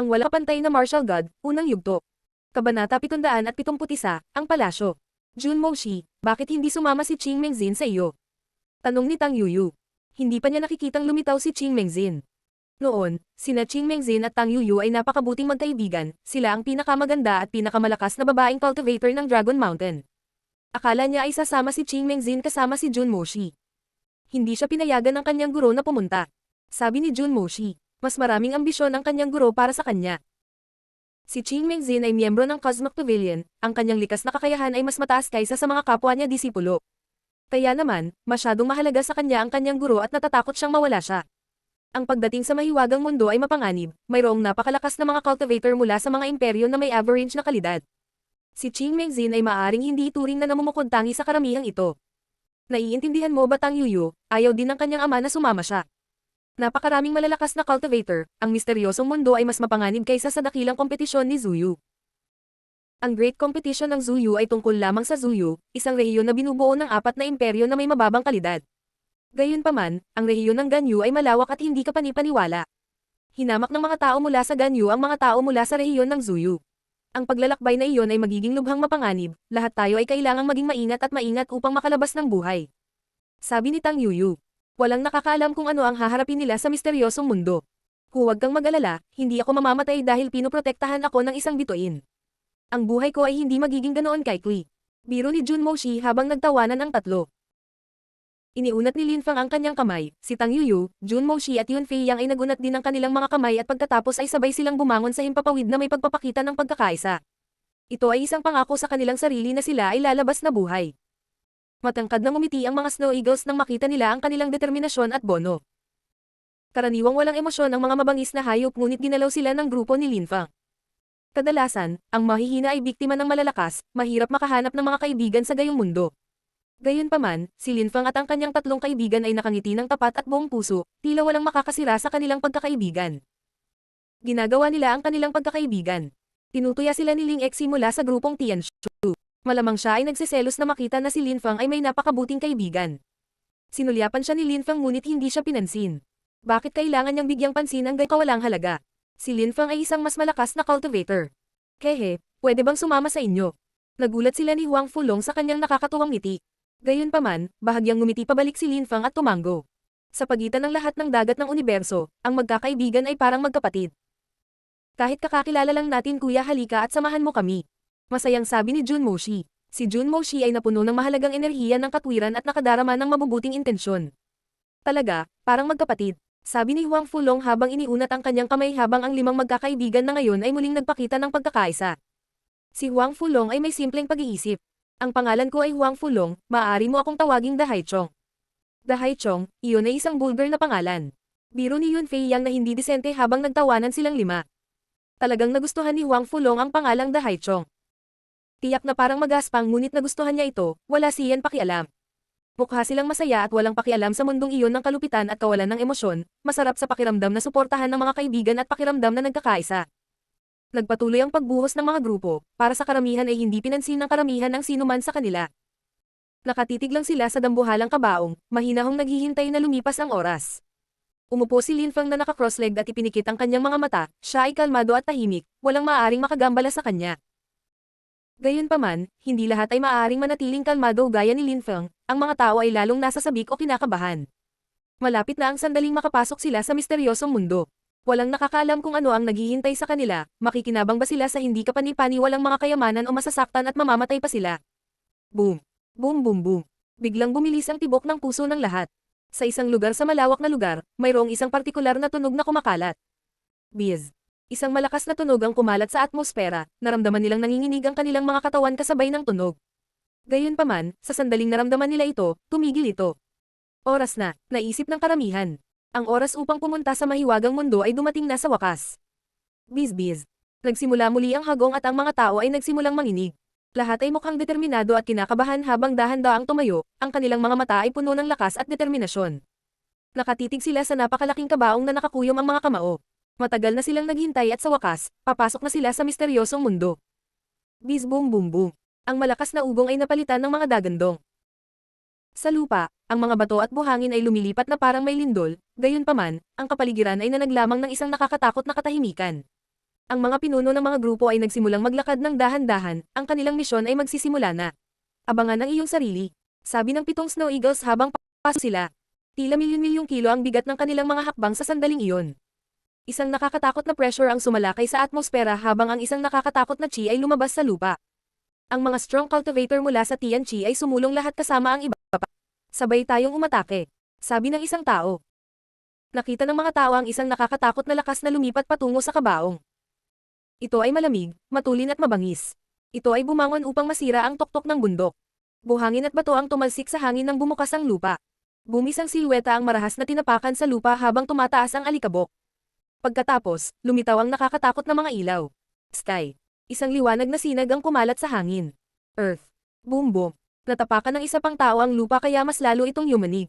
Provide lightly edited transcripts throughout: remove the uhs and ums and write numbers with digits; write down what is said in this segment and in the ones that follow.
Ang wala pantay na martial god, unang yugto. Kabanata 771, ang palasyo. Jun Moshi, bakit hindi sumama si Qing Mengzin sa iyo? Tanong ni Tang Yuyu. Hindi pa niya nakikitang lumitaw si Qing Mengzin. Noon, sina Qing Mengzin at Tang Yuyu ay napakabuting magkaibigan, sila ang pinakamaganda at pinakamalakas na babaeng cultivator ng Dragon Mountain. Akala niya ay sasama si Qing Mengzin kasama si Jun Moshi. Hindi siya pinayagan ng kanyang guro na pumunta. Sabi ni Jun Moshi, mas maraming ambisyon ang kanyang guro para sa kanya. Si Qing Mengzin ay miyembro ng Cosmic Pavilion, ang kanyang likas na kakayahan ay mas mataas kaysa sa mga kapwa niya disipulo. Kaya naman, masyadong mahalaga sa kanya ang kanyang guro at natatakot siyang mawala siya. Ang pagdating sa mahiwagang mundo ay mapanganib, mayroong napakalakas na mga cultivator mula sa mga imperyo na may average na kalidad. Si Qing Mengzin ay maaring hindi ituring na namumukod-tangi sa karamihang ito. Naiintindihan mo ba Tang Yuyu, ayaw din ng kanyang ama na sumama siya. Napakaraming malalakas na cultivator, ang misteryosong mundo ay mas mapanganib kaysa sa dakilang kompetisyon ni Zuyu. Ang Great Competition ng Zuyu ay tungkol lamang sa Zuyu, isang rehiyon na binubuo ng 4 na imperyo na may mababang kalidad. Gayunpaman, ang rehiyon ng Ganyu ay malawak at hindi kapanipaniwala. Hinamak ng mga tao mula sa Ganyu ang mga tao mula sa rehiyon ng Zuyu. Ang paglalakbay na iyon ay magiging lubhang mapanganib, lahat tayo ay kailangang maging maingat at maingat upang makalabas ng buhay. Sabi ni Tang Yuyu. Walang nakakaalam kung ano ang haharapin nila sa misteryosong mundo. Huwag kang mag-alala, hindi ako mamamatay dahil pinoprotektahan ako ng isang bituin. Ang buhay ko ay hindi magiging ganoon kaikli. Biro ni Jun Moshi habang nagtawanan ang tatlo. Iniunat ni Lin Fang ang kanyang kamay, si Tang Yuyu, Jun Moshi at Yun Fei Yang ay nagunat din ng kanilang mga kamay at pagkatapos ay sabay silang bumangon sa himpapawid na may pagpapakita ng pagkakaisa. Ito ay isang pangako sa kanilang sarili na sila ay lalabas na buhay. Matangkad na ngumiti ang mga Snow Eagles nang makita nila ang kanilang determinasyon at bono. Karaniwang walang emosyon ang mga mabangis na hayop ngunit ginalaw sila ng grupo ni Lin Fang. Kadalasan, ang mahihina ay biktima ng malalakas, mahirap makahanap ng mga kaibigan sa gayong mundo. Gayunpaman, si Lin Fang at ang kanyang tatlong kaibigan ay nakangiti ng tapat at buong puso, tila walang makakasira sa kanilang pagkakaibigan. Ginagawa nila ang kanilang pagkakaibigan. Tinutuya sila ni Ling Exi mula sa grupong Tianshu. Malamang siya ay nagsiselos na makita na si Lin Fang ay may napakabuting kaibigan. Sinulyapan siya ni Lin Fang ngunit hindi siya pinansin. Bakit kailangan niyang bigyang pansin ang kawalang halaga? Si Lin Fang ay isang mas malakas na cultivator. Kehe, pwede bang sumama sa inyo? Nagulat sila ni Huang Fulong sa kanyang nakakatuwang ngiti. Gayunpaman, bahagyang ngumiti pabalik si Lin Fang at tumango. Sa pagitan ng lahat ng dagat ng universo, ang magkakaibigan ay parang magkapatid. Kahit kakakilala lang natin kuya halika at samahan mo kami. Masayang sabi ni Jun Moshi. Si Jun Moshi ay napuno ng mahalagang enerhiya ng katwiran at nakadarama ng mabubuting intensyon. Talaga, parang magkapatid. Sabi ni Huang Fulong habang iniunat ang kanyang kamay habang ang 5 magkakaibigan na ngayon ay muling nagpakita ng pagkakaisa. Si Huang Fulong ay may simpleng pag-iisip. Ang pangalan ko ay Huang Fulong, maaari mo akong tawaging Dahaichong. Dahaichong, iyon ay isang vulgar na pangalan. Biro ni Yun Fei Yang na hindi disente habang nagtawanan silang 5. Talagang nagustuhan ni Huang Fulong ang pangalang Dahaichong. Tiyak na parang magaspang ngunit nagustuhan niya ito, wala siyan pakialam. Mukha silang masaya at walang pakialam sa mundong iyon ng kalupitan at kawalan ng emosyon, masarap sa pakiramdam na suportahan ng mga kaibigan at pakiramdam na nagkakaisa. Nagpatuloy ang pagbuhos ng mga grupo, para sa karamihan ay hindi pinansin ng karamihan ang sinuman sa kanila. Nakatitig lang sila sa dambuhalang kabaong, mahinahong naghihintay na lumipas ang oras. Umupo si Lin Fang na naka-cross-legged at ipinikit ang kanyang mga mata, siya ay kalmado at tahimik, walang maaaring makagambala sa kanya. Gayunpaman, hindi lahat ay maaaring manatiling kalmado gaya ni Lin Fang, ang mga tao ay lalong nasasabik o kinakabahan. Malapit na ang sandaling makapasok sila sa misteryosong mundo. Walang nakakaalam kung ano ang naghihintay sa kanila, makikinabang ba sila sa hindi kapani-paniwalang mga kayamanan o masasaktan at mamamatay pa sila. Boom! Boom boom boom! Biglang bumilis ang tibok ng puso ng lahat. Sa isang lugar sa malawak na lugar, mayroong isang partikular na tunog na kumakalat. Biz! Isang malakas na tunog ang kumalat sa atmosfera, naramdaman nilang nanginginig ang kanilang mga katawan kasabay ng tunog. Gayunpaman, sa sandaling naramdaman nila ito, tumigil ito. Oras na, naisip ng karamihan. Ang oras upang pumunta sa mahiwagang mundo ay dumating na sa wakas. Biz-biz. Nagsimula muli ang hagong at ang mga tao ay nagsimulang manginig. Lahat ay mukhang determinado at kinakabahan habang dahan-daang tumayo, ang kanilang mga mata ay puno ng lakas at determinasyon. Nakatitig sila sa napakalaking kabaong na nakakuyom ang mga kamao. Matagal na silang naghintay at sa wakas, papasok na sila sa misteryosong mundo. Biz boom boom boom. Ang malakas na ugong ay napalitan ng mga dagandong. Sa lupa, ang mga bato at buhangin ay lumilipat na parang may lindol, gayunpaman, ang kapaligiran ay nanaglamang ng isang nakakatakot na katahimikan. Ang mga pinuno ng mga grupo ay nagsimulang maglakad ng dahan-dahan, ang kanilang misyon ay magsisimula na. Abangan ang iyong sarili. Sabi ng 7 Snow Eagles habang papasok sila. Tila milyon-milyong kilo ang bigat ng kanilang mga hakbang sa sandaling iyon. Isang nakakatakot na pressure ang sumalakay sa atmosfera habang ang isang nakakatakot na chi ay lumabas sa lupa. Ang mga strong cultivator mula sa Tian Chi ay sumulong lahat kasama ang iba pa. Sabay tayong umatake. Sabi ng isang tao. Nakita ng mga tao ang isang nakakatakot na lakas na lumipat patungo sa kabaong. Ito ay malamig, matulin at mabangis. Ito ay bumangon upang masira ang tuktok ng bundok. Buhangin at bato ang tumalsik sa hangin nang bumukas ang lupa. Bumis ang silweta ang marahas na tinapakan sa lupa habang tumataas ang alikabok. Pagkatapos, lumitaw ang nakakatakot na mga ilaw. Sky. Isang liwanag na sinag ang kumalat sa hangin. Earth. Boom boom. Natapakan ng isa pang tao ang lupa kaya mas lalo itong yumanig.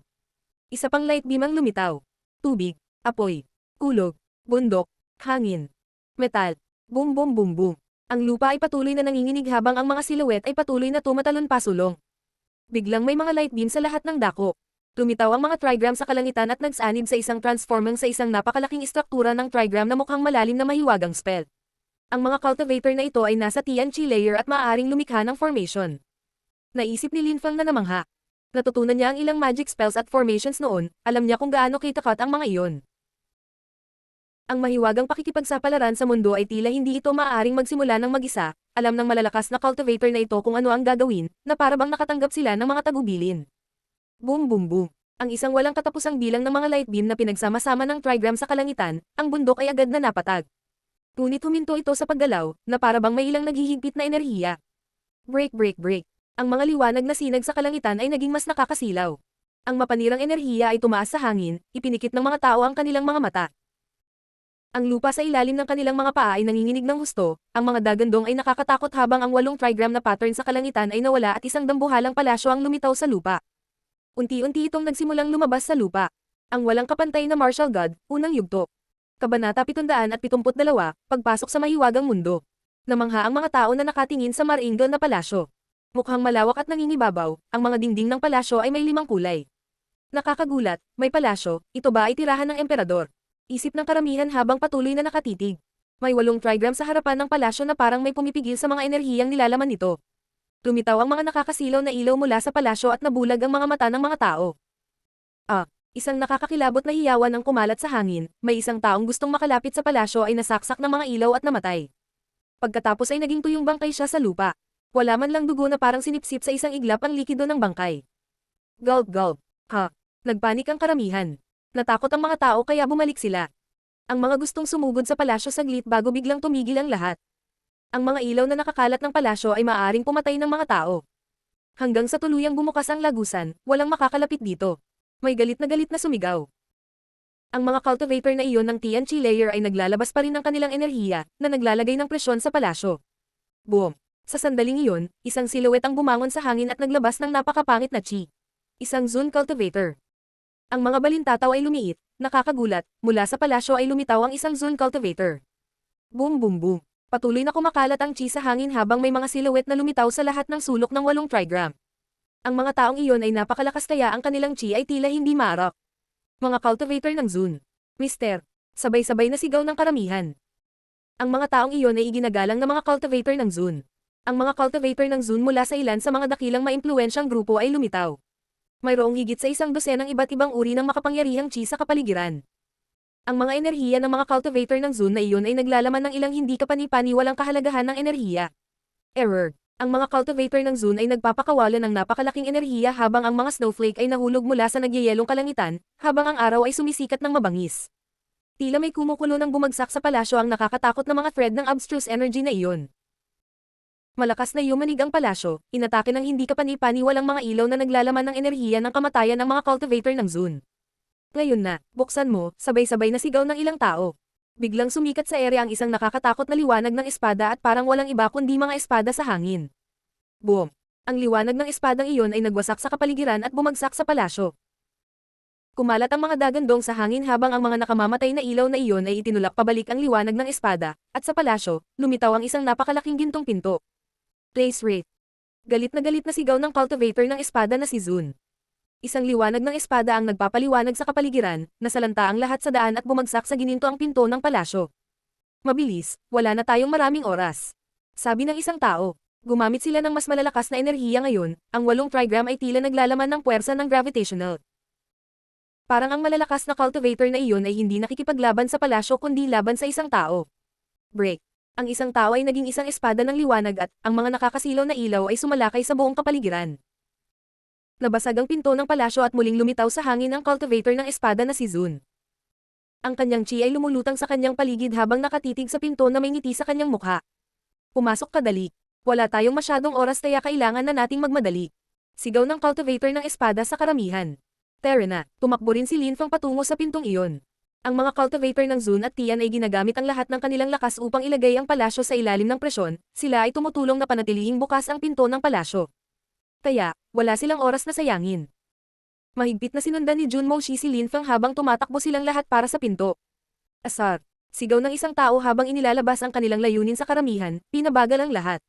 Isa pang light beam ang lumitaw. Tubig, apoy, kulog, bundok, hangin, metal. Boom boom boom boom. Ang lupa ay patuloy na nanginginig habang ang mga silhouette ay patuloy na tumatalon pasulong. Biglang may mga light beam sa lahat ng dako. Lumitaw ang mga trigram sa kalangitan at nagsanib sa isang transforming sa isang napakalaking istruktura ng trigram na mukhang malalim na mahiwagang spell. Ang mga cultivator na ito ay nasa Tian Chi layer at maaaring lumikha ng formation. Naisip ni Lin Feng na namangha. Natutunan niya ang ilang magic spells at formations noon, alam niya kung gaano kitakat ang mga iyon. Ang mahiwagang pakikipagsapalaran sa mundo ay tila hindi ito maaaring magsimula ng mag-isa, alam ng malalakas na cultivator na ito kung ano ang gagawin, na para bang nakatanggap sila ng mga tagubilin. Boom boom boom. Ang isang walang katapusang bilang ng mga light beam na pinagsama-sama ng trigram sa kalangitan, ang bundok ay agad na napatag. Ngunit huminto ito sa paggalaw, na para bang may ilang naghihigpit na enerhiya. Break break break. Ang mga liwanag na sinag sa kalangitan ay naging mas nakakasilaw. Ang mapanirang enerhiya ay tumaas sa hangin, ipinikit ng mga tao ang kanilang mga mata. Ang lupa sa ilalim ng kanilang mga paa ay nanginginig ng husto, ang mga dagandong ay nakakatakot habang ang 8 trigram na pattern sa kalangitan ay nawala at isang dambuhalang palasyo ang lumitaw sa lupa. Unti-unti itong nagsimulang lumabas sa lupa. Ang walang kapantay na martial god, unang yugto. Kabanata 772, pagpasok sa mahiwagang mundo. Namangha ang mga tao na nakatingin sa maringal na palasyo. Mukhang malawak at nangingibabaw, ang mga dingding ng palasyo ay may 5 kulay. Nakakagulat, may palasyo, ito ba ay tirahan ng emperador? Isip ng karamihan habang patuloy na nakatitig. May 8 trigram sa harapan ng palasyo na parang may pumipigil sa mga enerhiyang nilalaman nito. Lumitaw ang mga nakakasilaw na ilaw mula sa palasyo at nabulag ang mga mata ng mga tao. Isang nakakakilabot na hiyawan ang kumalat sa hangin, may isang taong gustong makalapit sa palasyo ay nasaksak ng mga ilaw at namatay. Pagkatapos ay naging tuyong bangkay siya sa lupa. Wala man lang dugo na parang sinipsip sa isang iglap ang likido ng bangkay. Gulp gulp. Nagpanik ang karamihan. Natakot ang mga tao kaya bumalik sila. Ang mga gustong sumugod sa palasyo saglit bago biglang tumigil ang lahat. Ang mga ilaw na nakakalat ng palasyo ay maaaring pumatay ng mga tao. Hanggang sa tuluyang bumukas ang lagusan, walang makakalapit dito. May galit na sumigaw. Ang mga cultivator na iyon ng Tian Chi layer ay naglalabas pa rin ng kanilang enerhiya, na naglalagay ng presyon sa palasyo. Boom! Sa sandaling iyon, isang silhouette ang bumangon sa hangin at naglabas ng napakapangit na chi. Isang Zun cultivator. Ang mga balintataw ay lumiit, nakakagulat, mula sa palasyo ay lumitaw ang isang Zun cultivator. Boom boom boom. Patuloy na kumakalat ang chi sa hangin habang may mga silhouette na lumitaw sa lahat ng sulok ng 8 trigram. Ang mga taong iyon ay napakalakas kaya ang kanilang chi ay tila hindi maarap. Mga cultivator ng Zun. Mister. Sabay-sabay na sigaw ng karamihan. Ang mga taong iyon ay iginagalang na mga cultivator ng Zun. Ang mga cultivator ng Zun mula sa ilan sa mga dakilang maimpluwensyang grupo ay lumitaw. Mayroong higit sa 100 ng iba't ibang uri ng makapangyarihang chi sa kapaligiran. Ang mga enerhiya ng mga cultivator ng Zun na iyon ay naglalaman ng ilang hindi kapani-paniwalang kahalagahan ng enerhiya. Error. Ang mga cultivator ng Zun ay nagpapakawala ng napakalaking enerhiya habang ang mga snowflake ay nahulog mula sa nagyayelong kalangitan, habang ang araw ay sumisikat ng mabangis. Tila may kumukulo ng bumagsak sa palasyo ang nakakatakot na mga thread ng abstruse energy na iyon. Malakas na yumanig ang palasyo, inatake ng hindi kapani-paniwalang mga ilaw na naglalaman ng enerhiya ng kamatayan ng mga cultivator ng Zun. Ngayon na, buksan mo, sabay-sabay na sigaw ng ilang tao. Biglang sumikat sa ere ang isang nakakatakot na liwanag ng espada at parang walang iba kundi mga espada sa hangin. Boom! Ang liwanag ng espadang iyon ay nagwasak sa kapaligiran at bumagsak sa palasyo. Kumalat ang mga dagandong sa hangin habang ang mga nakamamatay na ilaw na iyon ay itinulak pabalik ang liwanag ng espada, at sa palasyo, lumitaw ang isang napakalaking gintong pinto. Place rate. Galit na sigaw ng cultivator ng espada na si Zun. Isang liwanag ng espada ang nagpapaliwanag sa kapaligiran, nasalanta ang lahat sa daan at bumagsak sa gininto ang pinto ng palasyo. Mabilis, wala na tayong maraming oras. Sabi ng isang tao. Gumamit sila ng mas malalakas na enerhiya ngayon, ang 8 trigram ay tila naglalaman ng puwersa ng gravitational. Parang ang malalakas na cultivator na iyon ay hindi nakikipaglaban sa palasyo kundi laban sa isang tao. Break. Ang isang tao ay naging isang espada ng liwanag at ang mga nakakasilaw na ilaw ay sumalakay sa buong kapaligiran. Nabasag ang pinto ng palasyo at muling lumitaw sa hangin ang cultivator ng espada na si Zun. Ang kanyang chi ay lumulutang sa kanyang paligid habang nakatitig sa pinto na may ngiti sa kanyang mukha. Pumasok ka dali. Wala tayong masyadong oras kaya kailangan na nating magmadali. Sigaw ng cultivator ng espada sa karamihan. Tara na, tumakbo rin si Lin Fang patungo sa pintong iyon. Ang mga cultivator ng Zun at Tian ay ginagamit ang lahat ng kanilang lakas upang ilagay ang palasyo sa ilalim ng presyon, sila ay tumutulong na panatilihing bukas ang pinto ng palasyo. Kaya, wala silang oras na sayangin. Mahigpit na sinundan ni Jun Moshi si Lin Fang habang tumatakbo silang lahat para sa pinto. Asar! Sigaw ng isang tao habang inilalabas ang kanilang layunin sa karamihan, pinabagal ang lahat.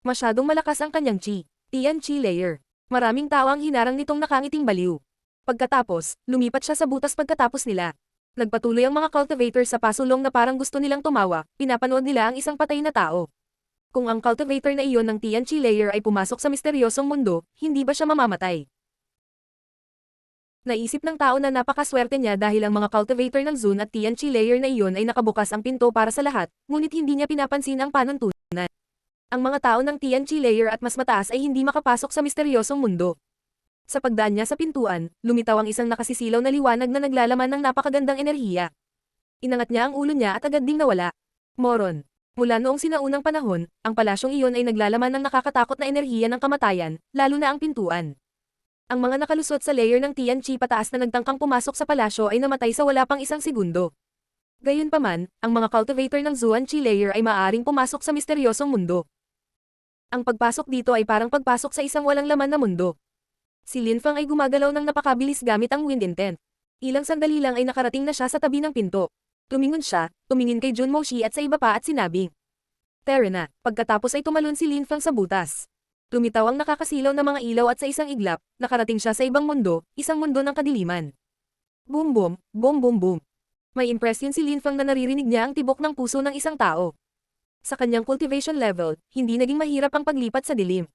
Masyadong malakas ang kanyang chi. Tian Chi Layer. Maraming tao ang hinarang nitong nakangiting baliw. Pagkatapos, lumipat siya sa butas pagkatapos nila. Nagpatuloy ang mga cultivator sa pasulong na parang gusto nilang tumawa, pinapanood nila ang isang patay na tao. Kung ang cultivator na iyon ng Tian Chi Layer ay pumasok sa misteryosong mundo, hindi ba siya mamamatay? Naisip ng tao na napakaswerte niya dahil ang mga cultivator ng Zun at Tian Chi Layer na iyon ay nakabukas ang pinto para sa lahat, ngunit hindi niya pinapansin ang panuntunan. Ang mga tao ng Tian Chi Layer at mas mataas ay hindi makapasok sa misteryosong mundo. Sa pagdaan niya sa pintuan, lumitaw ang isang nakasisilaw na liwanag na naglalaman ng napakagandang enerhiya. Inangat niya ang ulo niya at agad ding nawala. Moron. Mula noong sinaunang panahon, ang palasyong iyon ay naglalaman ng nakakatakot na enerhiya ng kamatayan, lalo na ang pintuan. Ang mga nakalusot sa layer ng Tian Chi pataas na nagtangkang pumasok sa palasyo ay namatay sa wala pang isang segundo. Gayunpaman, ang mga cultivator ng Zuan Chi Layer ay maaaring pumasok sa misteryosong mundo. Ang pagpasok dito ay parang pagpasok sa isang walang laman na mundo. Si Lin Fang ay gumagalaw ng napakabilis gamit ang wind intent. Ilang sandali lang ay nakarating na siya sa tabi ng pinto. Tumingon siya, tumingin kay Jun Moshi at sa iba pa at sinabing, "Tara na." Pagkatapos ay tumalon si Lin Fang sa butas. Lumitaw ang nakakasilaw na mga ilaw at sa isang iglap, nakarating siya sa ibang mundo, isang mundo ng kadiliman. Boom boom, boom boom boom. May impresyon si Lin Fang na naririnig niya ang tibok ng puso ng isang tao. Sa kanyang cultivation level, hindi naging mahirap ang paglipat sa dilim.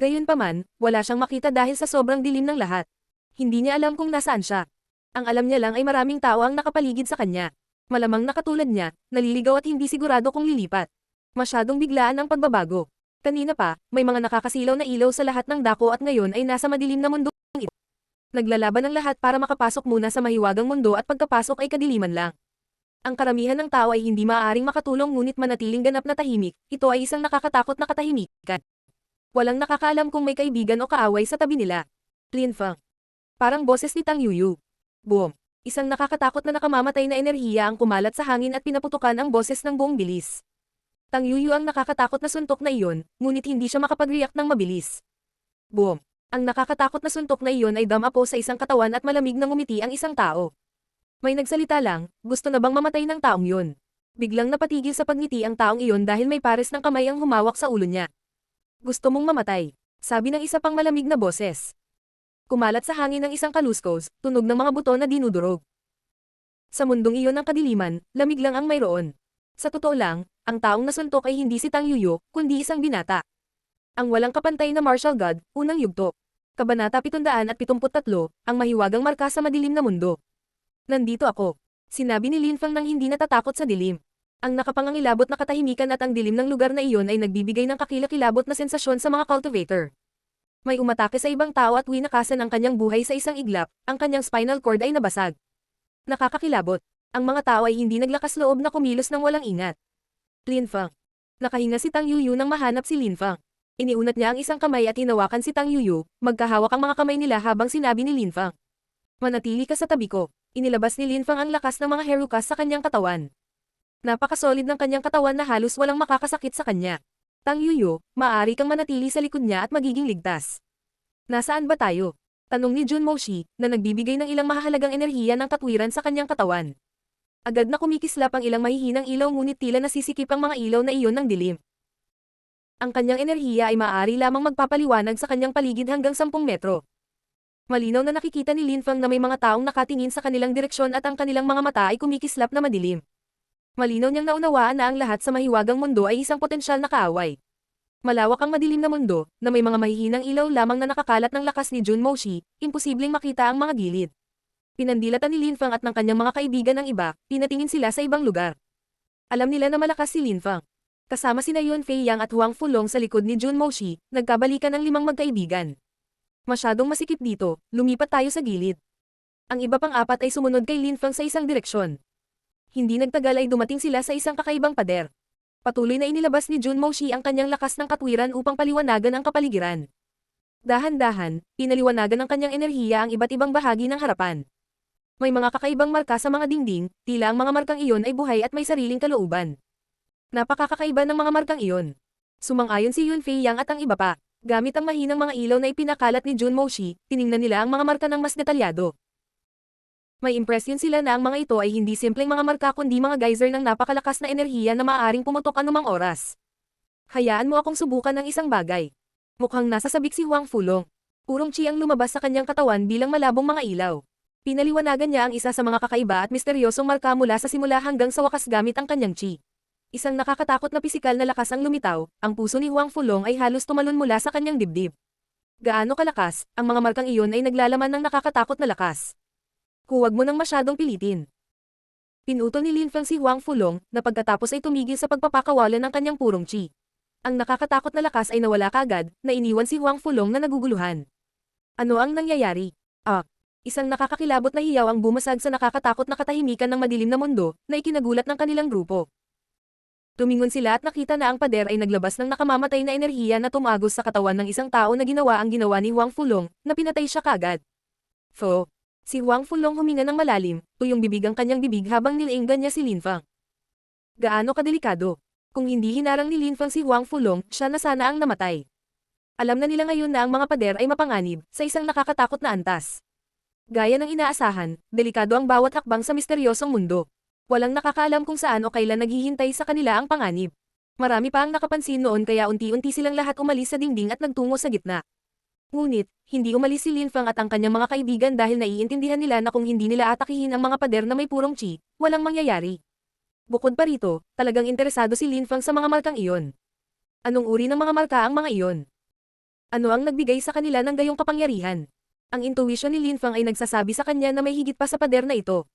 Gayunpaman, wala siyang makita dahil sa sobrang dilim ng lahat. Hindi niya alam kung nasaan siya. Ang alam niya lang ay maraming tao ang nakapaligid sa kanya. Malamang na katulad niya, naliligaw at hindi sigurado kung lilipat. Masyadong biglaan ang pagbabago. Kanina pa, may mga nakakasilaw na ilaw sa lahat ng dako at ngayon ay nasa madilim na mundo ito. Naglalaban ang lahat para makapasok muna sa mahiwagang mundo at pagkapasok ay kadiliman lang. Ang karamihan ng tao ay hindi maaaring makatulong ngunit manatiling ganap na tahimik, ito ay isang nakakatakot na katahimikan. Walang nakakaalam kung may kaibigan o kaaway sa tabi nila. Lin Fang. Parang boses ni Tang Yuyu. Boom. Isang nakakatakot na nakamamatay na enerhiya ang kumalat sa hangin at pinaputukan ang boses ng buong bilis. Tang Yuyu ang nakakatakot na suntok na iyon, ngunit hindi siya makapag-react ng mabilis. Boom. Ang nakakatakot na suntok na iyon ay damapo sa isang katawan at malamig na ngumiti ang isang tao. May nagsalita lang, gusto na bang mamatay ng taong yun? Biglang napatigil sa pagngiti ang taong iyon dahil may pares ng kamay ang humawak sa ulo niya. Gusto mong mamatay, sabi ng isa pang malamig na boses. Kumalat sa hangin ng isang kaluskos, tunog ng mga buto na dinudurog. Sa mundong iyon ng kadiliman, lamig lang ang mayroon. Sa totoo lang, ang taong nasuntok ay hindi si Tang Yuyu, kundi isang binata. Ang walang kapantay na martial god, unang yugto. Kabanata 773, ang mahiwagang marka sa madilim na mundo. Nandito ako. Sinabi ni Lin Fang nang hindi natatakot sa dilim. Ang nakapangangilabot na katahimikan at ang dilim ng lugar na iyon ay nagbibigay ng kakilakilabot na sensasyon sa mga cultivator. May umatake sa ibang tao at winakasan ang kanyang buhay sa isang iglap, ang kanyang spinal cord ay nabasag. Nakakakilabot. Ang mga tao ay hindi naglakas loob na kumilos ng walang ingat. Lin Fang. Nakahinga si Tang Yuyu nang mahanap si Lin Fang. Iniunat niya ang isang kamay at hinawakan si Tang Yuyu, magkahawak ang mga kamay nila habang sinabi ni Lin Fang, "Manatili ka sa tabi ko." Inilabas ni Lin Fang ang lakas ng mga herukas sa kanyang katawan. Napakasolid ng kanyang katawan na halos walang makakasakit sa kanya. Tang Yuyu, maaari kang manatili sa likod niya at magiging ligtas. Nasaan ba tayo? Tanong ni Jun Moshi, na nagbibigay ng ilang mahahalagang enerhiya ng katwiran sa kanyang katawan. Agad na kumikislap ang ilang mahihinang ilaw ngunit tila nasisikip ang mga ilaw na iyon ng dilim. Ang kanyang enerhiya ay maaari lamang magpapaliwanag sa kanyang paligid hanggang 10 metro. Malinaw na nakikita ni Lin Fang na may mga taong nakatingin sa kanilang direksyon at ang kanilang mga mata ay kumikislap na madilim. Malinaw niyang naunawaan na ang lahat sa mahiwagang mundo ay isang potensyal na kaaway. Malawak ang madilim na mundo, na may mga mahihinang ilaw lamang na nakakalat ng lakas ni Jun Moshi, imposibleng makita ang mga gilid. Pinandilatan ni Lin Fang at ng kanyang mga kaibigan ng iba, pinatingin sila sa ibang lugar. Alam nila na malakas si Lin Fang. Kasama sina Yun Fei Yang at Huang Fulong sa likod ni Jun Moshi, nagkabalikan ng 5 magkaibigan. Masyadong masikip dito, lumipat tayo sa gilid. Ang iba pang 4 ay sumunod kay Lin Fang sa isang direksyon. Hindi nagtagal ay dumating sila sa isang kakaibang pader. Patuloy na inilabas ni Jun Moshi ang kanyang lakas ng katwiran upang paliwanagan ang kapaligiran. Dahan-dahan, pinaliwanagan ng kanyang enerhiya ang iba't ibang bahagi ng harapan. May mga kakaibang marka sa mga dingding, tila ang mga markang iyon ay buhay at may sariling kalooban. Napakakakaiba ng mga markang iyon. Sumang-ayon si Yun Fei Yang at ang iba pa. Gamit ang mahinang mga ilaw na ipinakalat ni Jun Moshi, tiningnan nila ang mga marka ng mas detalyado. May impresyon sila na ang mga ito ay hindi simpleng mga marka kundi mga geyser ng napakalakas na enerhiya na maaaring pumutok anumang oras. Hayaan mo akong subukan ng isang bagay. Mukhang nasasabik si Huang Fulong. Purong chi ang lumabas sa kanyang katawan bilang malabong mga ilaw. Pinaliwanagan niya ang isa sa mga kakaiba at misteryosong marka mula sa simula hanggang sa wakas gamit ang kanyang chi. Isang nakakatakot na pisikal na lakas ang lumitaw, ang puso ni Huang Fulong ay halos tumalon mula sa kanyang dibdib. Gaano kalakas, ang mga markang iyon ay naglalaman ng nakakatakot na lakas. Huwag mo nang masyadong pilitin. Pinutol ni Lin Fang si Huang Fulong, na pagkatapos ay tumigil sa pagpapakawalan ng kanyang purong chi. Ang nakakatakot na lakas ay nawala kaagad, na iniwan si Huang Fulong na naguguluhan. Ano ang nangyayari? Isang nakakakilabot na hiyaw ang bumasag sa nakakatakot na katahimikan ng madilim na mundo, na ikinagulat ng kanilang grupo. Tumingon sila at nakita na ang pader ay naglabas ng nakamamatay na enerhiya na tumagos sa katawan ng isang tao na ginawa ang ginawa ni Huang Fulong, na pinatay siya kaagad. Si Huang Fulong huminga ng malalim, tuyong bibig ang kanyang bibig habang nilainggan niya si Lin Fang. Gaano kadelikado. Kung hindi hinarang ni Lin Fang si Huang Fulong, siya na sana ang namatay. Alam na nila ngayon na ang mga pader ay mapanganib, sa isang nakakatakot na antas. Gaya ng inaasahan, delikado ang bawat hakbang sa misteryosong mundo. Walang nakakaalam kung saan o kailan naghihintay sa kanila ang panganib. Marami pa ang nakapansin noon kaya unti-unti silang lahat umalis sa dingding at nagtungo sa gitna. Ngunit, hindi umalis si Lin Fang at ang kanyang mga kaibigan dahil naiintindihan nila na kung hindi nila atakihin ang mga pader na may purong chi, walang mangyayari. Bukod pa rito, talagang interesado si Lin Fang sa mga markang iyon. Anong uri ng mga marka ang mga iyon? Ano ang nagbigay sa kanila ng gayong kapangyarihan? Ang intuition ni Lin Fang ay nagsasabi sa kanya na may higit pa sa pader na ito.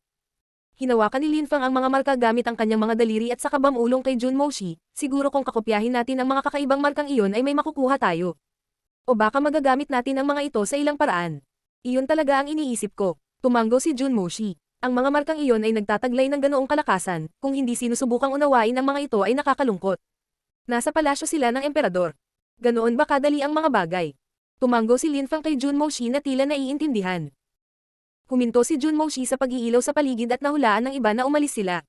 Hinawakan ni Lin Fang ang mga marka gamit ang kanyang mga daliri at saka bamulong kay Jun Moshi, siguro kung kakopyahin natin ang mga kakaibang markang iyon ay may makukuha tayo. O baka magagamit natin ang mga ito sa ilang paraan. Iyon talaga ang iniisip ko. Tumanggo si Jun Moshi. Ang mga markang iyon ay nagtataglay ng ganoong kalakasan, kung hindi sinusubukang unawain ang mga ito ay nakakalungkot. Nasa palasyo sila ng emperador. Ganoon ba kadali ang mga bagay? Tumanggo si Lin Fang kay Jun Moshi na tila naiintindihan. Huminto si Jun Moshi sa pag-iilaw sa paligid at nahulaan ng iba na umalis sila.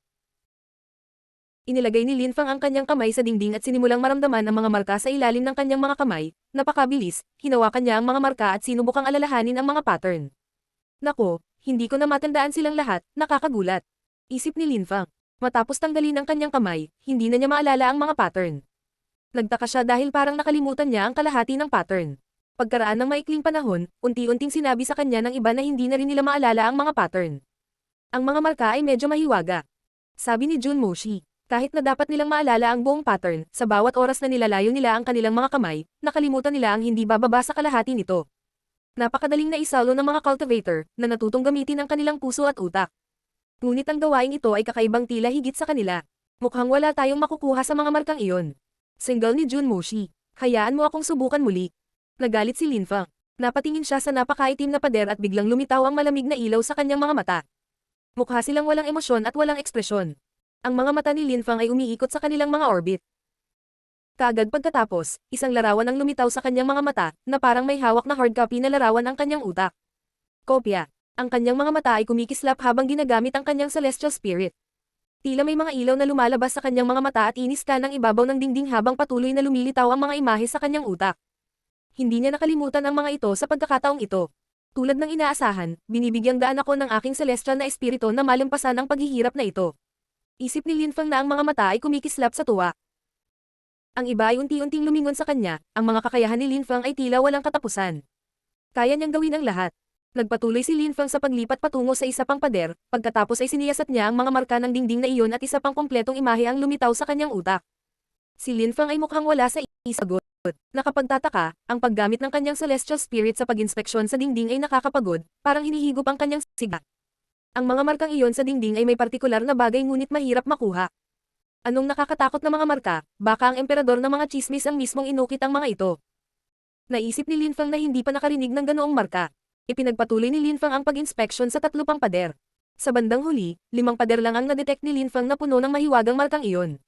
Inilagay ni Lin Fang ang kanyang kamay sa dingding at sinimulang maramdaman ang mga marka sa ilalim ng kanyang mga kamay. Napakabilis, hinawakan niya ang mga marka at sinubukang alalahanin ang mga pattern. Nako, hindi ko na matandaan silang lahat, nakakagulat. Isip ni Lin Fang. Matapos tanggalin ang kanyang kamay, hindi na niya maalala ang mga pattern. Nagtaka siya dahil parang nakalimutan niya ang kalahati ng pattern. Pagkaraan ng maikling panahon, unti-unting sinabi sa kanya ng iba na hindi na rin nila maalala ang mga pattern. Ang mga marka ay medyo mahiwaga. Sabi ni Jun Moshi, kahit na dapat nilang maalala ang buong pattern, sa bawat oras na nilalayo nila ang kanilang mga kamay, nakalimutan nila ang hindi bababa sa kalahati nito. Napakadaling na isalo ng mga cultivator, na natutong gamitin ang kanilang puso at utak. Ngunit ang gawaing ito ay kakaibang tila higit sa kanila. Mukhang wala tayong makukuha sa mga markang iyon. Single ni Jun Moshi, hayaan mo akong subukan muli. Nagalit si Lin Fang. Napatingin siya sa napakaitim na pader at biglang lumitaw ang malamig na ilaw sa kanyang mga mata. Mukha silang walang emosyon at walang ekspresyon. Ang mga mata ni Lin Fang ay umiikot sa kanilang mga orbit. Kaagad pagkatapos, isang larawan ang lumitaw sa kanyang mga mata, na parang may hawak na hard copy na larawan ang kanyang utak. Kopya. Ang kanyang mga mata ay kumikislap habang ginagamit ang kanyang celestial spirit. Tila may mga ilaw na lumalabas sa kanyang mga mata at iniskan ng ibabaw ng dingding habang patuloy na lumilitaw ang mga imahe sa kanyang utak. Hindi niya nakalimutan ang mga ito sa pagkakataong ito. Tulad ng inaasahan, binibigyang daan ako ng aking celestial na espiritu na malampasan ang paghihirap na ito. Isip ni Lin Fang na ang mga mata ay kumikislap sa tuwa. Ang iba ay unti-unting lumingon sa kanya, ang mga kakayahan ni Lin Fang ay tila walang katapusan. Kaya niyang gawin ang lahat. Nagpatuloy si Lin Feng sa paglipat patungo sa isa pang pader, pagkatapos ay siniyasat niya ang mga marka ng dingding na iyon at isa pang kumpletong imahe ang lumitaw sa kanyang utak. Si Lin Feng ay mukhang wala sa isagot. Nakapagtataka, ang paggamit ng kanyang celestial spirit sa pag-inspeksyon sa dingding ay nakakapagod, parang hinihigop ang kanyang siga. Ang mga markang iyon sa dingding ay may partikular na bagay ngunit mahirap makuha. Anong nakakatakot na mga marka, baka ang emperador ng mga chismis ang mismong inukit ang mga ito. Naisip ni Lin Feng na hindi pa nakarinig ng ganoong marka. Ipinagpatuloy ni Lin Feng ang pag-inspeksyon sa 3 pang pader. Sa bandang huli, 5 pader lang ang na-detect ni Lin Feng na puno ng mahiwagang markang iyon.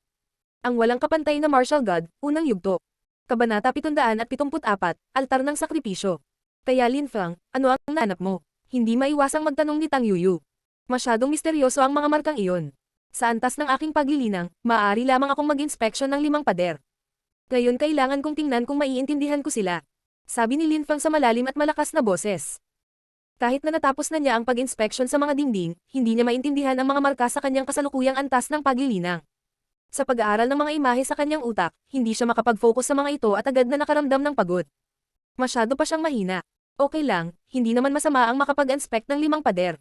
Ang walang kapantay na martial god, unang yugto. Kabanata 774, Altar ng Sakripisyo. Kaya Lin Feng, ano ang nahanap mo? Hindi maiwasang magtanong ni Tang Yuyu. Masyadong misteryoso ang mga markang iyon. Sa antas ng aking paglilinang, maaari lamang akong mag-inspeksyon ng 5 pader. Ngayon kailangan kong tingnan kung maiintindihan ko sila. Sabi ni Lin Feng sa malalim at malakas na boses. Kahit na natapos na niya ang pag-inspeksyon sa mga dingding, hindi niya maintindihan ang mga marka sa kanyang kasalukuyang antas ng paglilinang. Sa pag-aaral ng mga imahe sa kanyang utak, hindi siya makapag-focus sa mga ito at agad na nakaramdam ng pagod. Masyado pa siyang mahina. Okay lang, hindi naman masama ang makapag-inspect ng 5 pader.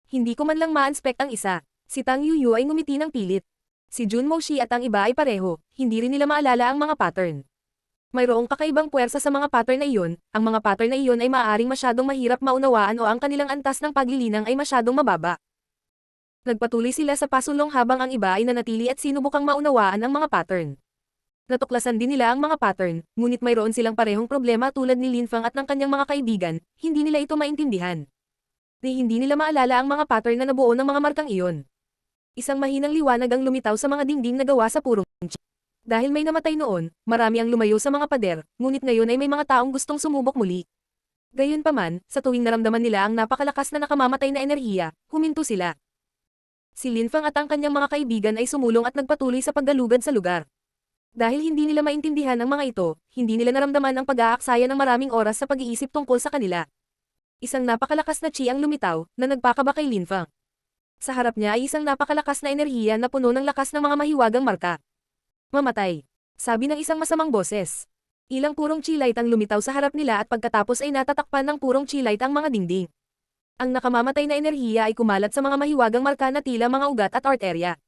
Hindi ko man lang ma-inspect ang isa. Si Tang Yuyu ay ngumiti ng pilit. Si Jun Moshi at ang iba ay pareho, hindi rin nila maalala ang mga pattern. Mayroong kakaibang puwersa sa mga pattern na iyon, ang mga pattern na iyon ay maaaring masyadong mahirap maunawaan o ang kanilang antas ng paglilinang ay masyadong mababa. Nagpatuloy sila sa pasulong habang ang iba ay nanatili at sinubukang maunawaan ang mga pattern. Natuklasan din nila ang mga pattern, ngunit mayroon silang parehong problema tulad ni Lin Feng at ng kanyang mga kaibigan, hindi nila ito maintindihan. Hindi nila maalala ang mga pattern na nabuo ng mga markang iyon. Isang mahinang liwanag ang lumitaw sa mga dingding na gawa sa purong chi. Dahil may namatay noon, marami ang lumayo sa mga pader, ngunit ngayon ay may mga taong gustong sumubok muli. Gayunpaman, sa tuwing naramdaman nila ang napakalakas na nakamamatay na enerhiya, huminto sila. Si Lin Feng at ang kanyang mga kaibigan ay sumulong at nagpatuloy sa paggalugad sa lugar. Dahil hindi nila maintindihan ang mga ito, hindi nila naramdaman ang pag-aaksaya ng maraming oras sa pag-iisip tungkol sa kanila. Isang napakalakas na chi ang lumitaw, na nagpakaba kay Lin Feng. Sa harap niya ay isang napakalakas na enerhiya na puno ng lakas ng mga mahiwagang marka. Mamatay. Sabi ng isang masamang boses. Ilang purong chi light ang lumitaw sa harap nila at pagkatapos ay natatakpan ng purong chi light ang mga dingding. Ang nakamamatay na enerhiya ay kumalat sa mga mahiwagang marka na tila mga ugat at arterya.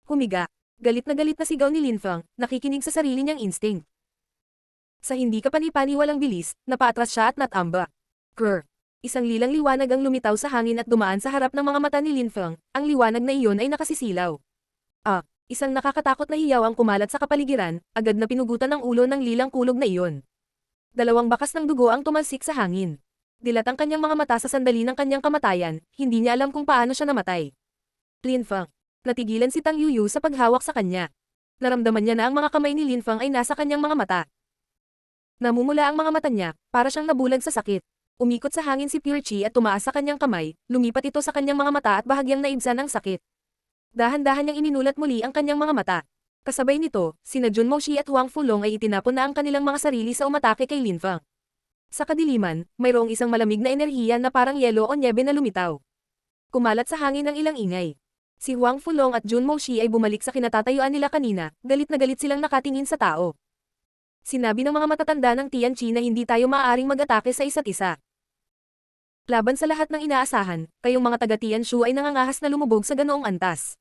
Humiga. Galit na sigaw ni Lin Feng, nakikinig sa sarili niyang instinct. Sa hindi kapani-paniwalang bilis, napaatras siya at natamba. Grr. Isang lilang liwanag ang lumitaw sa hangin at dumaan sa harap ng mga mata ni Lin Feng, ang liwanag na iyon ay nakasisilaw. Isang nakakatakot na hiyaw ang kumalat sa kapaligiran, agad na pinugutan ang ulo ng lilang kulog na iyon. 2 bakas ng dugo ang tumalsik sa hangin. Dilat ang kanyang mga mata sa sandali ng kanyang kamatayan, hindi niya alam kung paano siya namatay. Lin Feng. Natigilan si Tang Yuyu sa paghawak sa kanya. Naramdaman niya na ang mga kamay ni Lin Feng ay nasa kanyang mga mata. Namumula ang mga mata niya, para siyang nabulag sa sakit. Umikot sa hangin si Pure Chi at tumaas sa kanyang kamay, lumipat ito sa kanyang mga mata at bahagyang naibsan ng sakit. Dahan-dahan niyang ininulat muli ang kanyang mga mata. Kasabay nito, sina Jun Moshi at Huang Fulong ay itinapon na ang kanilang mga sarili sa umatake kay Lin Feng. Sa kadiliman, mayroong isang malamig na enerhiya na parang yelo o nyebe na lumitaw. Kumalat sa hangin ang ilang ingay. Si Huang Fulong at Jun Moshi ay bumalik sa kinatatayuan nila kanina, galit na galit silang nakatingin sa tao. Sinabi ng mga matatanda ng Tianqi na hindi tayo maaaring mag-atake sa isa't isa. Laban sa lahat ng inaasahan, kayong mga taga Tianshu ay nangangahas na lumubog sa ganoong antas.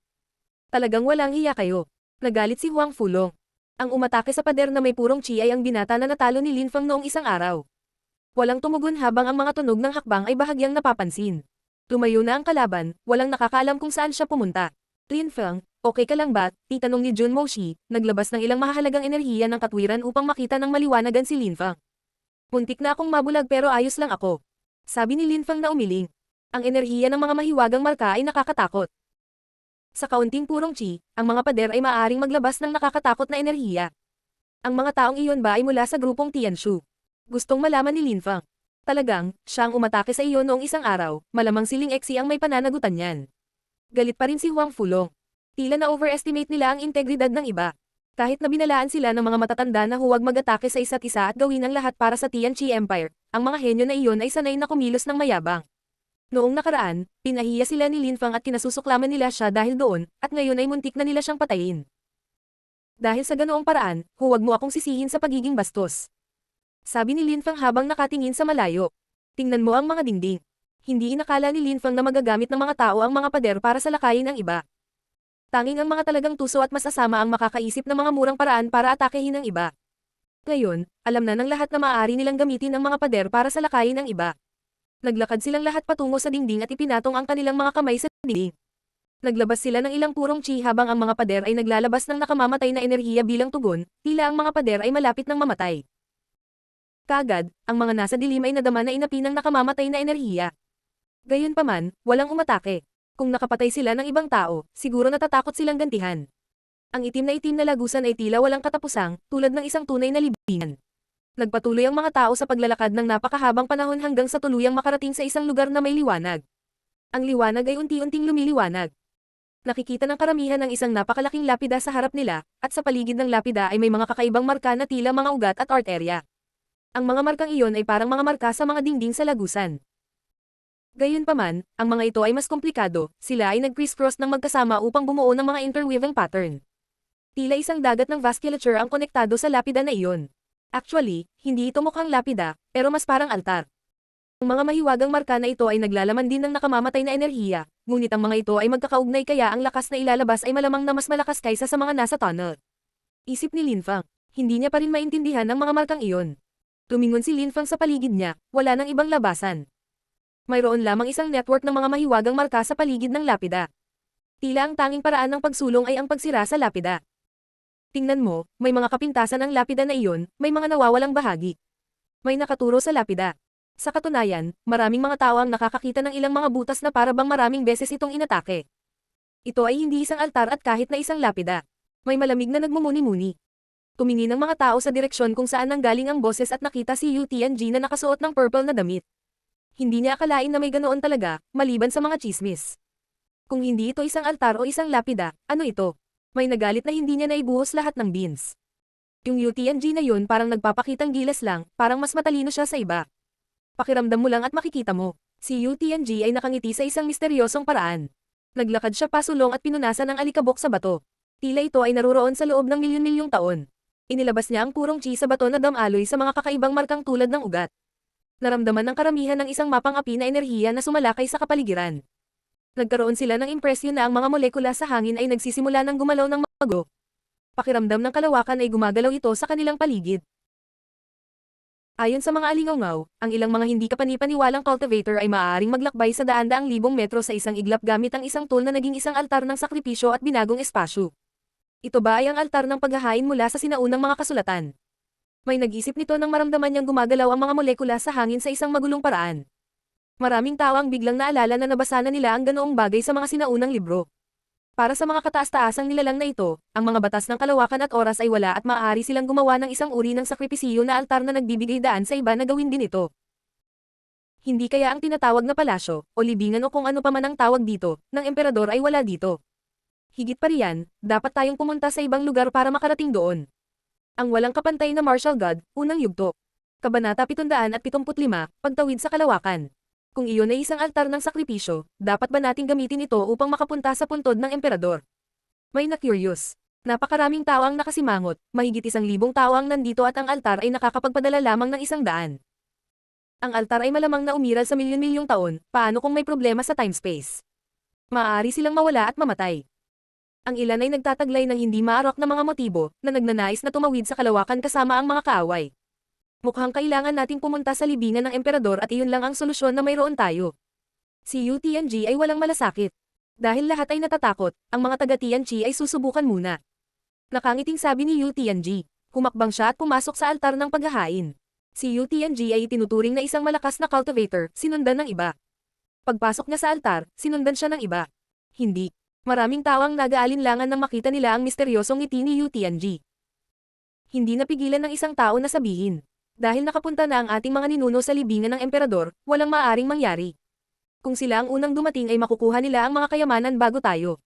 Talagang walang hiya kayo. Nagalit si Huang Fulong. Ang umatake sa pader na may purong chi ay ang binata na natalo ni Lin Feng noong isang araw. Walang tumugon habang ang mga tunog ng hakbang ay bahagyang napapansin. Tumayo na ang kalaban, walang nakakaalam kung saan siya pumunta. Lin Feng, okay ka lang ba? Itanong ni Jun Moshi, naglabas ng ilang mahahalagang enerhiya ng katwiran upang makita ng maliwanagan si Lin Feng. Muntik na akong mabulag pero ayos lang ako. Sabi ni Lin Feng na umiling. Ang enerhiya ng mga mahiwagang marka ay nakakatakot. Sa kaunting purong chi, ang mga pader ay maaaring maglabas ng nakakatakot na enerhiya. Ang mga taong iyon ba ay mula sa grupong Tianshu? Gustong malaman ni Lin Feng. Talagang, siya ang umatake sa iyo noong isang araw, malamang si Ling Exi ang may pananagutan niyan. Galit pa rin si Huang Fulong. Tila na overestimate nila ang integridad ng iba. Kahit na binalaan sila ng mga matatanda na huwag mag-atake sa isa't isa at gawin ang lahat para sa Tianqi Empire, ang mga henyo na iyon ay sanay na kumilos ng mayabang. Noong nakaraan, pinahiya sila ni Lin Feng at kinasusuklaman nila siya dahil doon, at ngayon ay muntik na nila siyang patayin. Dahil sa ganoong paraan, huwag mo akong sisihin sa pagiging bastos. Sabi ni Lin Feng habang nakatingin sa malayo. Tingnan mo ang mga dingding. Hindi inakala ni Lin Feng na magagamit ng mga tao ang mga pader para salakayin ang iba. Tanging ang mga talagang tuso at masasama ang makakaisip ng mga murang paraan para atakehin ang iba. Ngayon, alam na ng lahat na maaari nilang gamitin ang mga pader para salakayin ang iba. Naglakad silang lahat patungo sa dingding at ipinatong ang kanilang mga kamay sa dingding. Naglabas sila ng ilang purong chi habang ang mga pader ay naglalabas ng nakamamatay na enerhiya bilang tugon, tila ang mga pader ay malapit ng mamatay. Kaagad, ang mga nasa dilim ay nadama na inapi ng nakamamatay na enerhiya. Gayunpaman, walang umatake. Kung nakapatay sila ng ibang tao, siguro natatakot silang gantihan. Ang itim na lagusan ay tila walang katapusang, tulad ng isang tunay na libingan. Nagpatuloy ang mga tao sa paglalakad ng napakahabang panahon hanggang sa tuluyang makarating sa isang lugar na may liwanag. Ang liwanag ay unti-unting lumiliwanag. Nakikita ng karamihan ang isang napakalaking lapida sa harap nila, at sa paligid ng lapida ay may mga kakaibang marka na tila mga ugat at arterya. Ang mga markang iyon ay parang mga marka sa mga dingding sa lagusan. Gayunpaman, ang mga ito ay mas komplikado, sila ay nag-criss-cross ng magkasama upang bumuo ng mga interweaving pattern. Tila isang dagat ng vasculature ang konektado sa lapida na iyon. Actually, hindi ito mukhang lapida, pero mas parang altar. Ang mga mahiwagang marka na ito ay naglalaman din ng nakamamatay na enerhiya, ngunit ang mga ito ay magkakaugnay kaya ang lakas na ilalabas ay malamang na mas malakas kaysa sa mga nasa tunnel. Isip ni Lin Feng, hindi niya pa rin maintindihan ang mga markang iyon. Tumingon si Lin Feng sa paligid niya, wala nang ibang labasan. Mayroon lamang isang network ng mga mahiwagang marka sa paligid ng lapida. Tila ang tanging paraan ng pagsulong ay ang pagsira sa lapida. Tingnan mo, may mga kapintasan ang lapida na iyon, may mga nawawalang bahagi. May nakaturo sa lapida. Sa katunayan, maraming mga tao ang nakakakita ng ilang mga butas na para bang maraming beses itong inatake. Ito ay hindi isang altar at kahit na isang lapida. May malamig na nagmumuni-muni. Tumingin ang mga tao sa direksyon kung saan nanggaling ang boses at nakita si Yu Tianji na nakasuot ng purple na damit. Hindi niya akalain na may ganoon talaga, maliban sa mga chismis. Kung hindi ito isang altar o isang lapida, ano ito? May nagalit na hindi niya naibuhos lahat ng beans. Yung Yu Tianji na yun parang nagpapakitang gilas lang, parang mas matalino siya sa iba. Pakiramdam mo lang at makikita mo. Si Yu Tianji ay nakangiti sa isang misteryosong paraan. Naglakad siya pasulong at pinunasan ang alikabok sa bato. Tila ito ay naruroon sa loob ng milyon-milyong taon. Inilabas niya ang purong chi sa bato na damaloy sa mga kakaibang markang tulad ng ugat. Naramdaman ng karamihan ng isang mapang api na enerhiya na sumalakay sa kapaligiran. Nagkaroon sila ng impresyon na ang mga molekula sa hangin ay nagsisimula ng gumalaw ng mago. Pakiramdam ng kalawakan ay gumagalaw ito sa kanilang paligid. Ayon sa mga alingawngaw, ang ilang mga hindi kapanipaniwalang cultivator ay maaaring maglakbay sa daan-daang libong metro sa isang iglap gamit ang isang tool na naging isang altar ng sakripisyo at binagong espasyo. Ito ba ay ang altar ng paghahain mula sa sinaunang mga kasulatan? May nag-isip nito nang maramdaman niyang gumagalaw ang mga molekula sa hangin sa isang magulong paraan. Maraming tao ang biglang naalala na nabasa na nila ang ganoong bagay sa mga sinaunang libro. Para sa mga kataas-taasang nilalang na ito, ang mga batas ng kalawakan at oras ay wala at maaari silang gumawa ng isang uri ng sakripisyo na altar na nagbibigay daan sa iba na gawin din ito. Hindi kaya ang tinatawag na palasyo, o libingan o kung ano pa man ang tawag dito, ng emperador ay wala dito. Higit pa riyan, dapat tayong pumunta sa ibang lugar para makarating doon. Ang walang kapantay na martial god, unang yugto. Kabanata 775, pagtawid sa kalawakan. Kung iyon ay isang altar ng sakripisyo, dapat ba nating gamitin ito upang makapunta sa puntod ng emperador? May na-curious. Napakaraming tao ang nakasimangot, mahigit 1,000 tao ang nandito at ang altar ay nakakapagpadala lamang ng 100. Ang altar ay malamang na umiral sa milyon-milyong taon, paano kung may problema sa time-space? Maaari silang mawala at mamatay. Ang ilan ay nagtataglay ng hindi maarok na mga motibo, na nagnanais na tumawid sa kalawakan kasama ang mga kaaway. Mukhang kailangan nating pumunta sa libingan ng emperador at iyon lang ang solusyon na mayroon tayo. Si Yu Tianji ay walang malasakit. Dahil lahat ay natatakot, ang mga taga-Tianji ay susubukan muna. Nakangiting sabi ni Yu Tianji. Humakbang siya at pumasok sa altar ng paghahain. Si Yu Tianji ay itinuturing na isang malakas na cultivator, sinundan ng iba. Pagpasok niya sa altar, sinundan siya ng iba. Hindi. Maraming tao ang nag-aalinlangan nang makita nila ang misteryosong ngiti ni Yu Tianji. Hindi napigilan ng isang tao na sabihin. Dahil nakapunta na ang ating mga ninuno sa libingan ng emperador, walang maaaring mangyari. Kung sila ang unang dumating ay makukuha nila ang mga kayamanan bago tayo.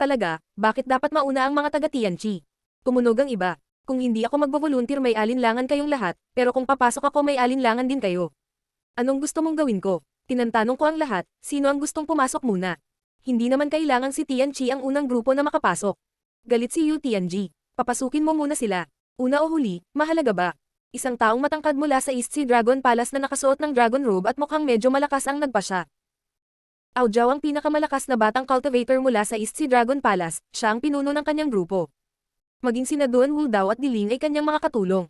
Talaga, bakit dapat mauna ang mga taga-Tianji? Tumunog ang iba. Kung hindi ako magbo-volunteer may alinlangan kayong lahat, pero kung papasok ako may alinlangan din kayo. Anong gusto mong gawin ko? Tinantanong ko ang lahat, sino ang gustong pumasok muna? Hindi naman kailangang si Tianji ang unang grupo na makapasok. Galit si Yu Tianji. Papasukin mo muna sila. Una o huli, mahalaga ba? Isang taong matangkad mula sa East Sea Dragon Palace na nakasuot ng dragon robe at mukhang medyo malakas ang nagpasya. Ao Jiao ang pinakamalakas na batang cultivator mula sa East Sea Dragon Palace, siya ang pinuno ng kanyang grupo. Maging sina Duan Wuldao at Diling ay kanyang mga katulong.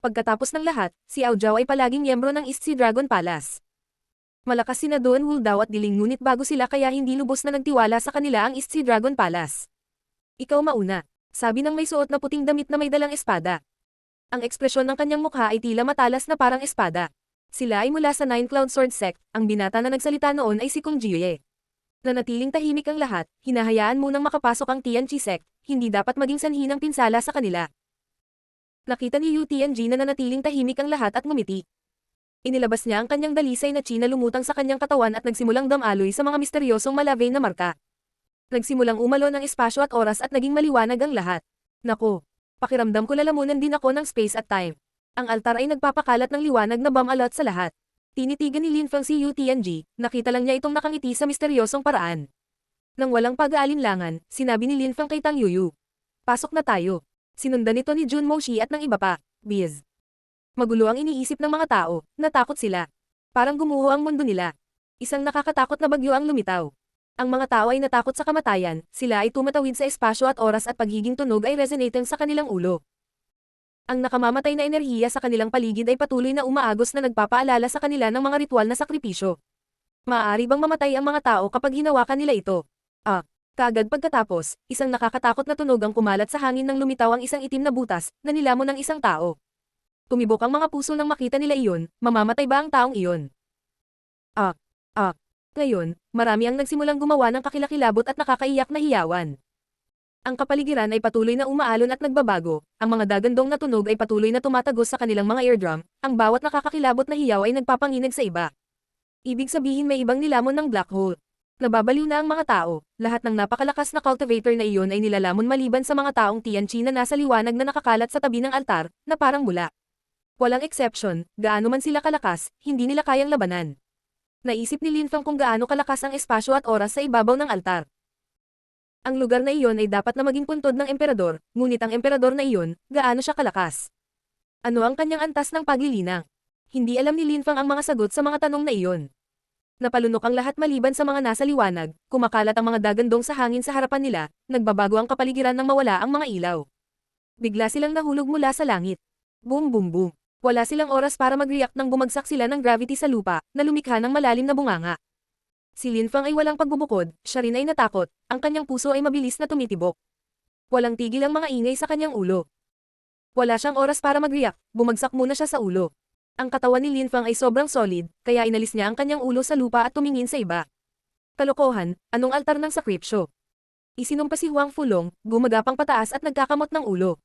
Pagkatapos ng lahat, si Ao Jiao ay palaging miyembro ng East Sea Dragon Palace. Malakas sina Duan Wuldao at Diling ngunit bago sila kaya hindi lubos na nagtiwala sa kanila ang East Sea Dragon Palace. Ikaw mauna, sabi ng may suot na puting damit na may dalang espada. Ang ekspresyon ng kanyang mukha ay tila matalas na parang espada. Sila ay mula sa Nine Cloud Sword Sect, ang binata na nagsalita noon ay si Kung Jie. Nanatiling tahimik ang lahat, hinahayaan munang makapasok ang Tianqi Sect, hindi dapat maging sanhi ng pinsala sa kanila. Nakita ni Yu Tianji na nanatiling tahimik ang lahat at ngumiti. Inilabas niya ang kanyang dalisay na chi na lumutang sa kanyang katawan at nagsimulang damaloy sa mga misteryosong malave na marka. Nagsimulang umalo ng espasyo at oras at naging maliwanag ang lahat. Nako! Pakiramdam ko lalamunan din ako ng space at time. Ang altar ay nagpapakalat ng liwanag na bomb-alert sa lahat. Tinitigan ni Lin Feng si Yu Tianji, nakita lang niya itong nakangiti sa misteryosong paraan. Nang walang pag-aalinlangan, sinabi ni Lin Feng kay Tang Yuyu. Pasok na tayo. Sinundan ito ni Jun Moshi at ng iba pa, Biz. Magulo ang iniisip ng mga tao, natakot sila. Parang gumuho ang mundo nila. Isang nakakatakot na bagyo ang lumitaw. Ang mga tao ay natakot sa kamatayan, sila ay tumatawid sa espasyo at oras at pagiging tunog ay resonating sa kanilang ulo. Ang nakamamatay na enerhiya sa kanilang paligid ay patuloy na umaagos na nagpapaalala sa kanila ng mga ritual na sakripisyo. Maaari bang mamatay ang mga tao kapag hinawakan nila ito? Kaagad pagkatapos, isang nakakatakot na tunog ang kumalat sa hangin nang lumitaw ang isang itim na butas na nilamon ng isang tao. Tumibok ang mga puso nang makita nila iyon, mamamatay ba ang taong iyon? Ngayon, marami ang nagsimulang gumawa ng kakilakilabot at nakakaiyak na hiyawan. Ang kapaligiran ay patuloy na umaalon at nagbabago, ang mga dagandong na tunog ay patuloy na tumatagos sa kanilang mga eardrum, ang bawat nakakakilabot na hiyaw ay nagpapanginig sa iba. Ibig sabihin may ibang nilamon ng black hole. Nababaliw na ang mga tao, lahat ng napakalakas na cultivator na iyon ay nilalamon maliban sa mga taong Tianqi na nasa liwanag na nakakalat sa tabi ng altar, na parang bula. Walang exception, gaano man sila kalakas, hindi nila kayang labanan. Naisip ni Lin Feng kung gaano kalakas ang espasyo at oras sa ibabaw ng altar. Ang lugar na iyon ay dapat na maging puntod ng emperador, ngunit ang emperador na iyon, gaano siya kalakas? Ano ang kanyang antas ng paglilinang? Hindi alam ni Lin Feng ang mga sagot sa mga tanong na iyon. Napalunok ang lahat maliban sa mga nasa liwanag, kumakalat ang mga dagandong sa hangin sa harapan nila, nagbabago ang kapaligiran nang mawala ang mga ilaw. Bigla silang nahulog mula sa langit. Boom boom boom. Wala silang oras para mag-react nang bumagsak sila ng gravity sa lupa, na lumikha ng malalim na bunganga. Si Lin Feng ay walang pagbubukod, siya rin ay natakot, ang kanyang puso ay mabilis na tumitibok. Walang tigil ang mga ingay sa kanyang ulo. Wala siyang oras para mag-react, bumagsak muna siya sa ulo. Ang katawan ni Lin Feng ay sobrang solid, kaya inalis niya ang kanyang ulo sa lupa at tumingin sa iba. Kalokohan, anong altar ng sakripsyo? Isinumpa si Huang Fulong, gumagapang pataas at nagkakamot ng ulo.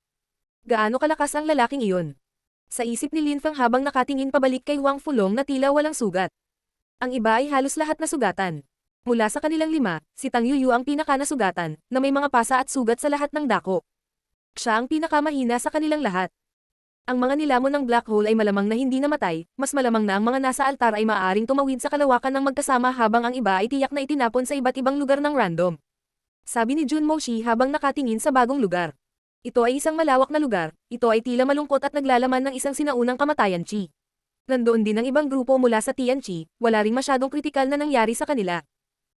Gaano kalakas ang lalaking iyon? Sa isip ni Lin Feng habang nakatingin pabalik kay Huang Fulong na tila walang sugat. Ang iba ay halos lahat na sugatan. Mula sa kanilang 5, si Tang Yuyu ang pinaka-nasugatan, na may mga pasa at sugat sa lahat ng dako. Siya ang pinakamahina sa kanilang lahat. Ang mga nilamon ng black hole ay malamang na hindi namatay, mas malamang na ang mga nasa altar ay maaaring tumawid sa kalawakan ng magkasama habang ang iba ay tiyak na itinapon sa iba't ibang lugar ng random. Sabi ni Jun Moshi habang nakatingin sa bagong lugar. Ito ay isang malawak na lugar, ito ay tila malungkot at naglalaman ng isang sinaunang kamatayan chi. Nandoon din ang ibang grupo mula sa Tianqi, wala ring masyadong kritikal na nangyari sa kanila.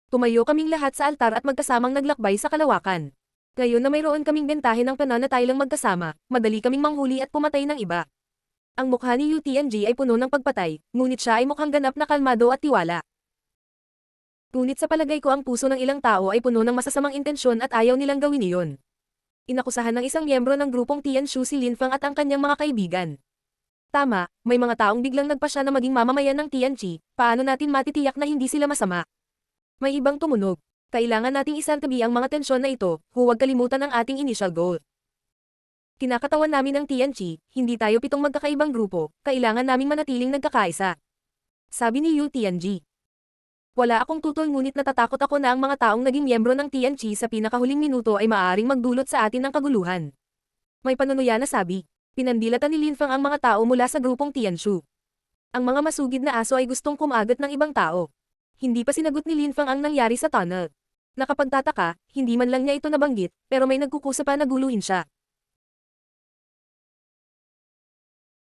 Tumayo kaming lahat sa altar at magkasamang naglakbay sa kalawakan. Ngayon na mayroon kaming bentahe ng pananatay lang magkasama, madali kaming manghuli at pumatay ng iba. Ang mukha ni Yu Tianji ay puno ng pagpatay, ngunit siya ay mukhang ganap na kalmado at tiwala. Ngunit sa palagay ko ang puso ng ilang tao ay puno ng masasamang intensyon at ayaw nilang gawin iyon. Inakusahan ng isang miyembro ng grupong Tianshu si Lin Feng at ang kanyang mga kaibigan. Tama, may mga taong biglang nagpasya na maging mamamayan ng Tianqi, paano natin matitiyak na hindi sila masama? May ibang tumunog. Kailangan nating isantabi ang mga tensyon na ito, huwag kalimutan ang ating initial goal. Kinakatawan namin ng Tianqi, hindi tayo 7 magkakaibang grupo, kailangan naming manatiling nagkakaisa. Sabi ni Yu Tianji. Wala akong tutol ngunit natatakot ako na ang mga taong naging miyembro ng Tianqi sa pinakahuling minuto ay maaaring magdulot sa atin ng kaguluhan. May panunuya na sabi. Pinandilatan ni Lin Feng ang mga tao mula sa grupong Tianshu. Ang mga masugid na aso ay gustong kumagat ng ibang tao. Hindi pa sinagot ni Lin Feng ang nangyari sa tunnel. Nakapagtataka, hindi man lang niya ito nabanggit, pero may nagkukusa pa na guluhin siya.